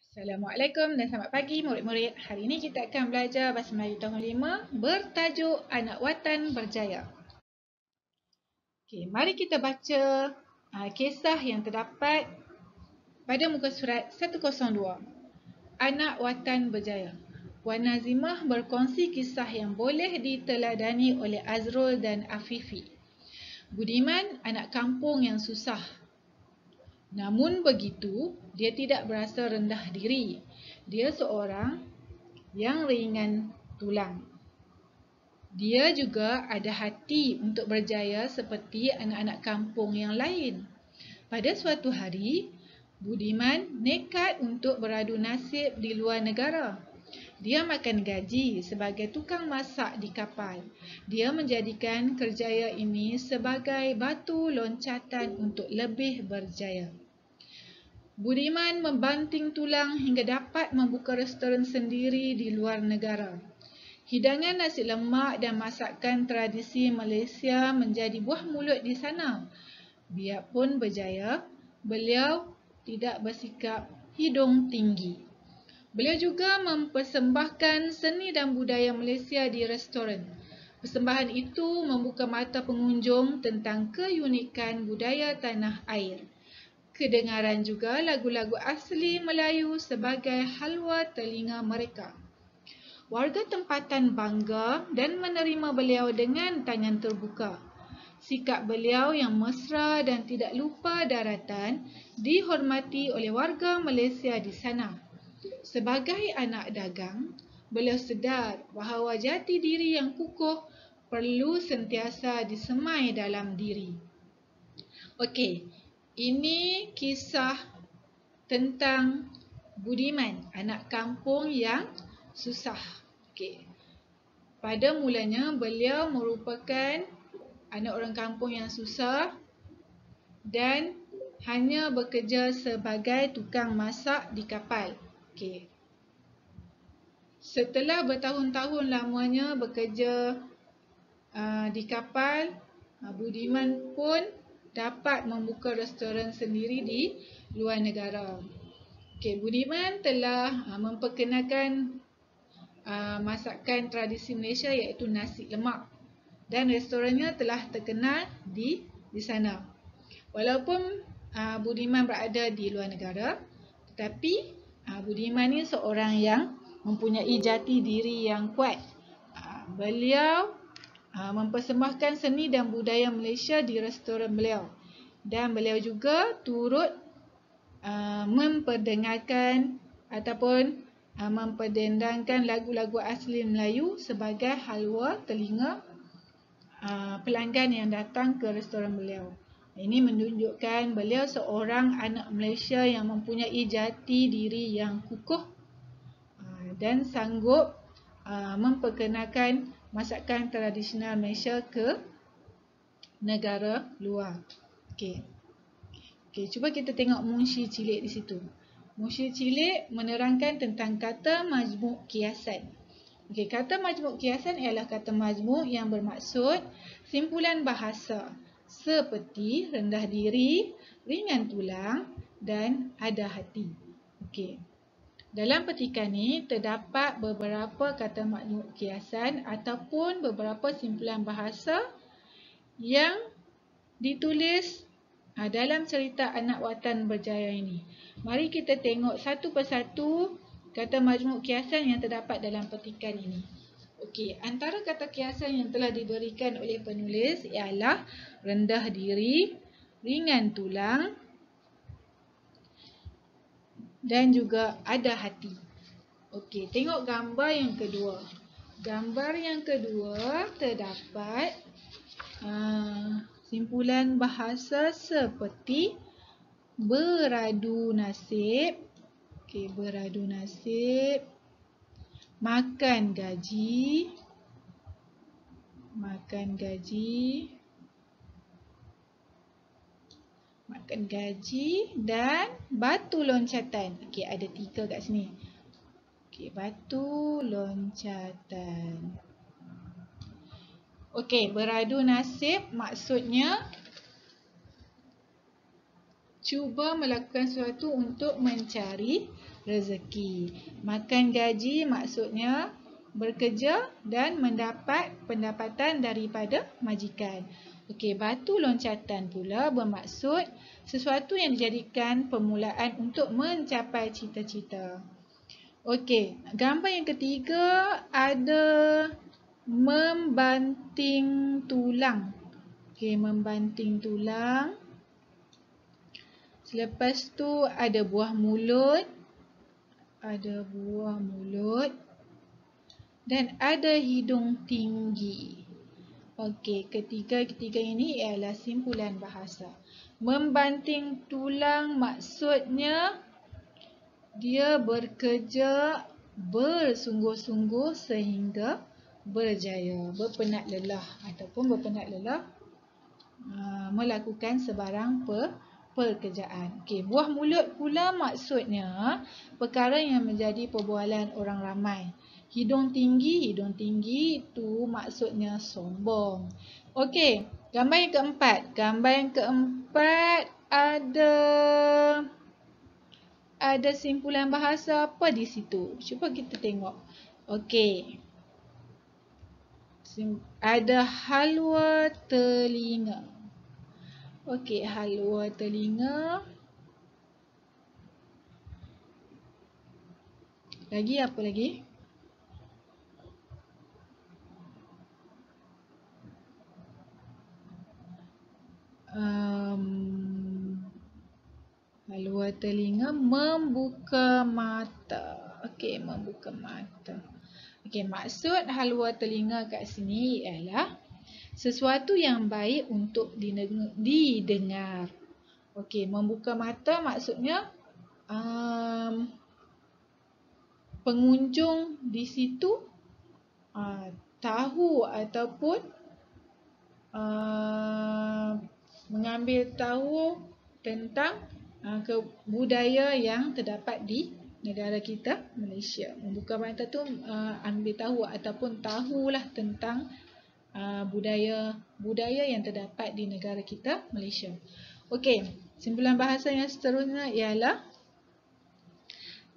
Assalamualaikum dan selamat pagi murid-murid. Hari ini kita akan belajar Bahasa Melayu tahun 5 bertajuk Anak Watan Berjaya. Okey, mari kita baca kisah yang terdapat pada muka surat 102. Anak Watan Berjaya. Puan Nazimah berkongsi kisah yang boleh diteladani oleh Azrul dan Afifi. Budiman, anak kampung yang susah. Namun begitu, dia tidak berasa rendah diri. Dia seorang yang ringan tulang. Dia juga ada hati untuk berjaya seperti anak-anak kampung yang lain. Pada suatu hari, Budiman nekat untuk beradu nasib di luar negara. Dia makan gaji sebagai tukang masak di kapal. Dia menjadikan kerjaya ini sebagai batu loncatan untuk lebih berjaya. Budiman membanting tulang hingga dapat membuka restoran sendiri di luar negara. Hidangan nasi lemak dan masakan tradisi Malaysia menjadi buah mulut di sana. Biarpun berjaya, beliau tidak bersikap hidung tinggi. Beliau juga mempersembahkan seni dan budaya Malaysia di restoran. Persembahan itu membuka mata pengunjung tentang keunikan budaya tanah air. Kedengaran juga lagu-lagu asli Melayu sebagai halwa telinga mereka. Warga tempatan bangga dan menerima beliau dengan tangan terbuka. Sikap beliau yang mesra dan tidak lupa daratan dihormati oleh warga Malaysia di sana. Sebagai anak dagang, beliau sedar bahawa jati diri yang kukuh perlu sentiasa disemai dalam diri. Okey, ini kisah tentang Budiman, anak kampung yang susah. Okey. Pada mulanya beliau merupakan anak orang kampung yang susah dan hanya bekerja sebagai tukang masak di kapal. Okey. Setelah bertahun-tahun lamanya bekerja di kapal, Budiman pun dapat membuka restoran sendiri di luar negara. Okey, Budiman telah memperkenalkan masakan tradisi Malaysia iaitu nasi lemak dan restorannya telah terkenal di sana. Walaupun Budiman berada di luar negara, tetapi Budiman ni seorang yang mempunyai jati diri yang kuat. Beliau mempersembahkan seni dan budaya Malaysia di restoran beliau dan beliau juga turut memperdengarkan ataupun memperdendangkan lagu-lagu asli Melayu sebagai halwa telinga pelanggan yang datang ke restoran beliau. Ini menunjukkan beliau seorang anak Malaysia yang mempunyai jati diri yang kukuh dan sanggup memperkenalkan masakan tradisional Malaysia ke negara luar. Okey, cuba kita tengok munshi cilik di situ. Munshi cilik menerangkan tentang kata majmuk kiasan. Okey, kata majmuk kiasan ialah kata majmuk yang bermaksud simpulan bahasa seperti rendah diri, ringan tulang dan ada hati. Okey. Dalam petikan ini terdapat beberapa kata majmuk kiasan ataupun beberapa simpulan bahasa yang ditulis dalam cerita Anak Watan Berjaya ini. Mari kita tengok satu persatu kata majmuk kiasan yang terdapat dalam petikan ini. Okey, antara kata kiasan yang telah diberikan oleh penulis ialah rendah diri, ringan tulang dan juga ada hati. Okey, tengok gambar yang kedua. Gambar yang kedua terdapat simpulan bahasa seperti beradu nasib, beradu nasib, makan gaji, makan gaji dan batu loncatan. Okey, ada 3 kat sini. Okey, batu loncatan. Okey, beradu nasib maksudnya cuba melakukan sesuatu untuk mencari rezeki. Makan gaji maksudnya bekerja dan mendapat pendapatan daripada majikan. Okey, batu loncatan pula bermaksud sesuatu yang dijadikan permulaan untuk mencapai cita-cita. Okey, gambar yang ketiga ada membanting tulang. Okey, membanting tulang. Selepas tu ada buah mulut. Ada buah mulut. Dan ada hidung tinggi. Okey, ketiga-ketiga ini ialah simpulan bahasa. Membanting tulang maksudnya dia bekerja bersungguh-sungguh sehingga berjaya, berpenat lelah ataupun berpenat lelah melakukan sebarang pekerjaan. Okey, buah mulut pula maksudnya perkara yang menjadi perbualan orang ramai. Hidung tinggi itu maksudnya sombong. Okey, gambar yang keempat. Gambar yang keempat ada simpulan bahasa apa di situ? Cuba kita tengok. Okey. Ada halwa telinga. Okey, halwa telinga. Lagi apa lagi? Halwa telinga, membuka mata. Okey, membuka mata. Okey, maksud halwa telinga kat sini ialah sesuatu yang baik untuk didengar. Okey, membuka mata maksudnya pengunjung di situ tahu ataupun mengambil tahu tentang budaya yang terdapat di negara kita, Malaysia. Membuka mata tu ambil tahu ataupun tahulah tentang budaya yang terdapat di negara kita, Malaysia. Okey, simpulan bahasa yang seterusnya ialah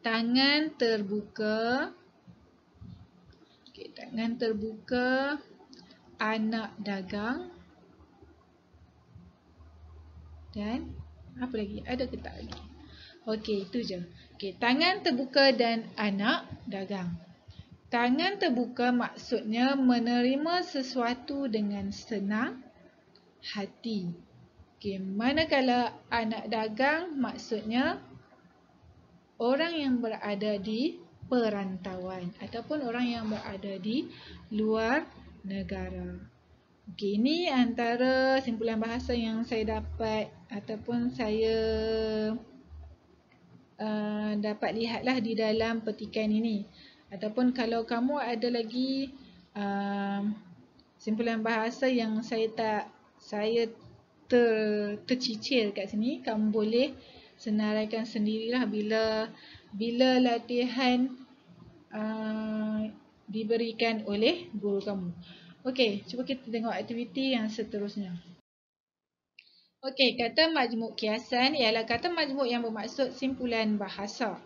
tangan terbuka. Okey, tangan terbuka, anak dagang. Dan apa lagi? Ada ke tak lagi? Okey, itu je. Okey, tangan terbuka dan anak dagang. Tangan terbuka maksudnya menerima sesuatu dengan senang hati. Okey, manakala anak dagang maksudnya orang yang berada di perantauan ataupun orang yang berada di luar negara. Okey, ini antara simpulan bahasa yang saya dapat ataupun saya dapat lihatlah di dalam petikan ini. Ataupun kalau kamu ada lagi simpulan bahasa yang saya tercicir kat sini, kamu boleh senaraikan sendirilah bila latihan diberikan oleh guru kamu. Okey, cuba kita tengok aktiviti yang seterusnya. Okey, kata majmuk kiasan ialah kata majmuk yang bermaksud simpulan bahasa.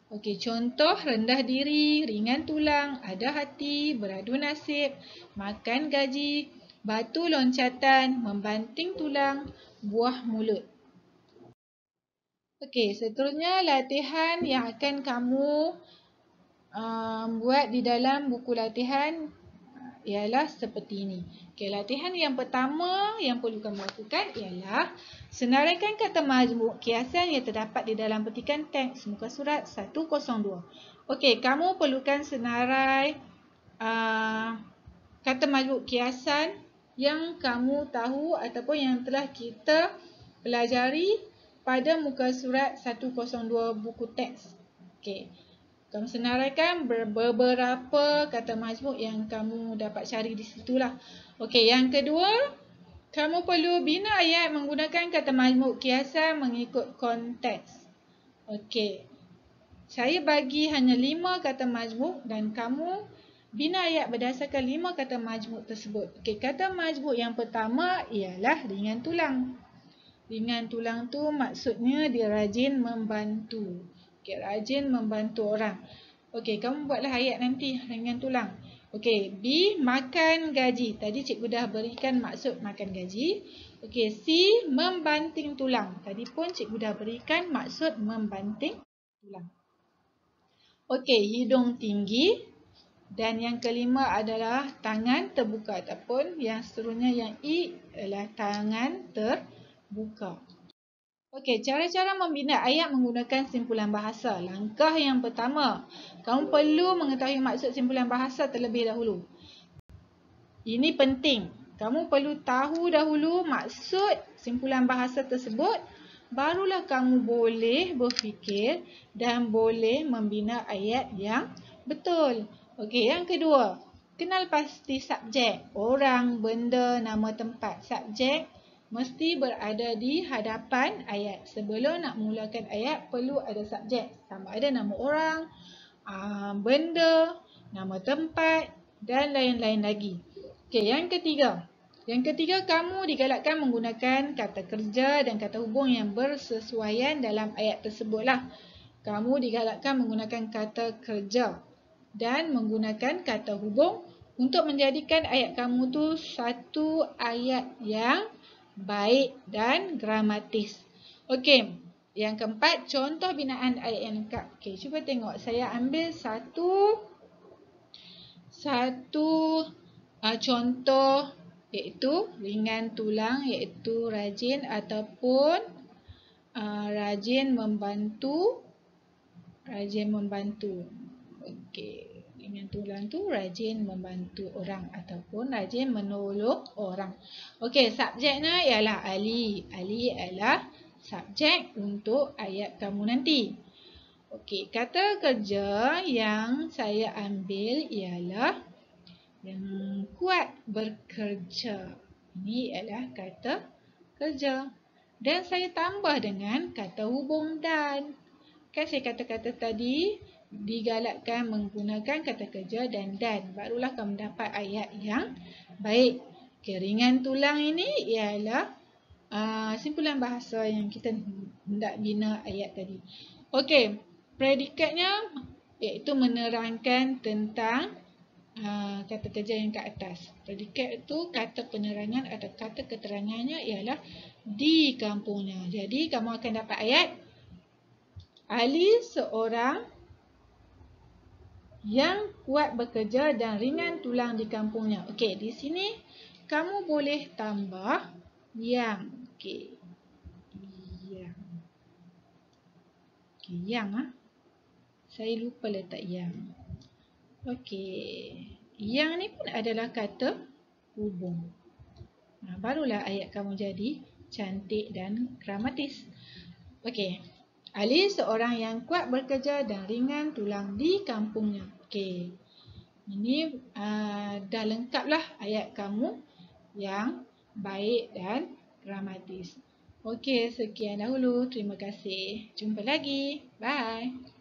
Okey, contoh rendah diri, ringan tulang, ada hati, beradu nasib, makan gaji, batu loncatan, membanting tulang, buah mulut. Okey, seterusnya latihan yang akan kamu buat di dalam buku latihan ialah seperti ini. Okey, latihan yang pertama yang perlu kamu lakukan ialah senaraikan kata majmuk kiasan yang terdapat di dalam petikan teks muka surat 102. Okey, kamu perlukan senarai kata majmuk kiasan yang kamu tahu ataupun yang telah kita pelajari pada muka surat 102 buku teks. Okey. Kamu senaraikan beberapa kata majmuk yang kamu dapat cari di situlah. Okey, yang kedua, kamu perlu bina ayat menggunakan kata majmuk kiasan mengikut konteks. Okey. Saya bagi hanya 5 kata majmuk dan kamu bina ayat berdasarkan 5 kata majmuk tersebut. Okey, kata majmuk yang pertama ialah ringan tulang. Ringan tulang tu maksudnya dia rajin membantu. Okey, rajin membantu orang. Okey, kamu buatlah ayat nanti ringan tulang. Okey, B, makan gaji. Tadi cikgu dah berikan maksud makan gaji. Okey, C, membanting tulang. Tadi pun cikgu dah berikan maksud membanting tulang. Okey, hidung tinggi. Dan yang kelima adalah tangan terbuka ataupun yang seterusnya yang E adalah tangan terbuka. Okey, cara-cara membina ayat menggunakan simpulan bahasa. Langkah yang pertama, kamu perlu mengetahui maksud simpulan bahasa terlebih dahulu. Ini penting. Kamu perlu tahu dahulu maksud simpulan bahasa tersebut, barulah kamu boleh berfikir dan boleh membina ayat yang betul. Okey, yang kedua, kenal pasti subjek. Orang, benda, nama tempat. Subjek mesti berada di hadapan ayat. Sebelum nak mulakan ayat, perlu ada subjek. Sama ada nama orang, benda, nama tempat dan lain-lain lagi. Okey, yang ketiga. Yang ketiga, kamu digalakkan menggunakan kata kerja dan kata hubung yang bersesuaian dalam ayat tersebutlah. Kamu digalakkan menggunakan kata kerja dan menggunakan kata hubung untuk menjadikan ayat kamu tu satu ayat yang baik dan gramatis. Okey, yang keempat, contoh binaan ayat yang lengkap. Okey, cuba tengok. Saya ambil satu contoh iaitu ringan tulang, iaitu rajin ataupun rajin membantu. Okey, ringan tulang tu rajin membantu orang ataupun rajin menolong orang. Okey, subjeknya ialah Ali. Ali adalah subjek untuk ayat kamu nanti. Okey, kata kerja yang saya ambil ialah yang kuat bekerja. Ini adalah kata kerja. Dan saya tambah dengan kata hubung dan. Kan saya kata-kata tadi digalakkan menggunakan kata kerja dan. Barulah kamu dapat ayat yang baik. Okay, ringan tulang ini ialah simpulan bahasa yang kita hendak bina ayat tadi. Okey, predikatnya iaitu menerangkan tentang kata kerja yang ke atas. Predikat itu kata penerangan atau kata keterangannya ialah di kampungnya. Jadi kamu akan dapat ayat Ali seorang yang kuat bekerja dan ringan tulang di kampungnya. Okey, di sini kamu boleh tambah yang. Okey. Yang. Saya lupa letak yang. Okey. Yang ni pun adalah kata hubung. Barulah ayat kamu jadi cantik dan gramatis. Okey. Ali seorang yang kuat bekerja dan ringan tulang di kampungnya. Okey. Ini dah lengkaplah ayat kamu yang baik dan gramatis. Okey, sekian dahulu. Terima kasih. Jumpa lagi. Bye.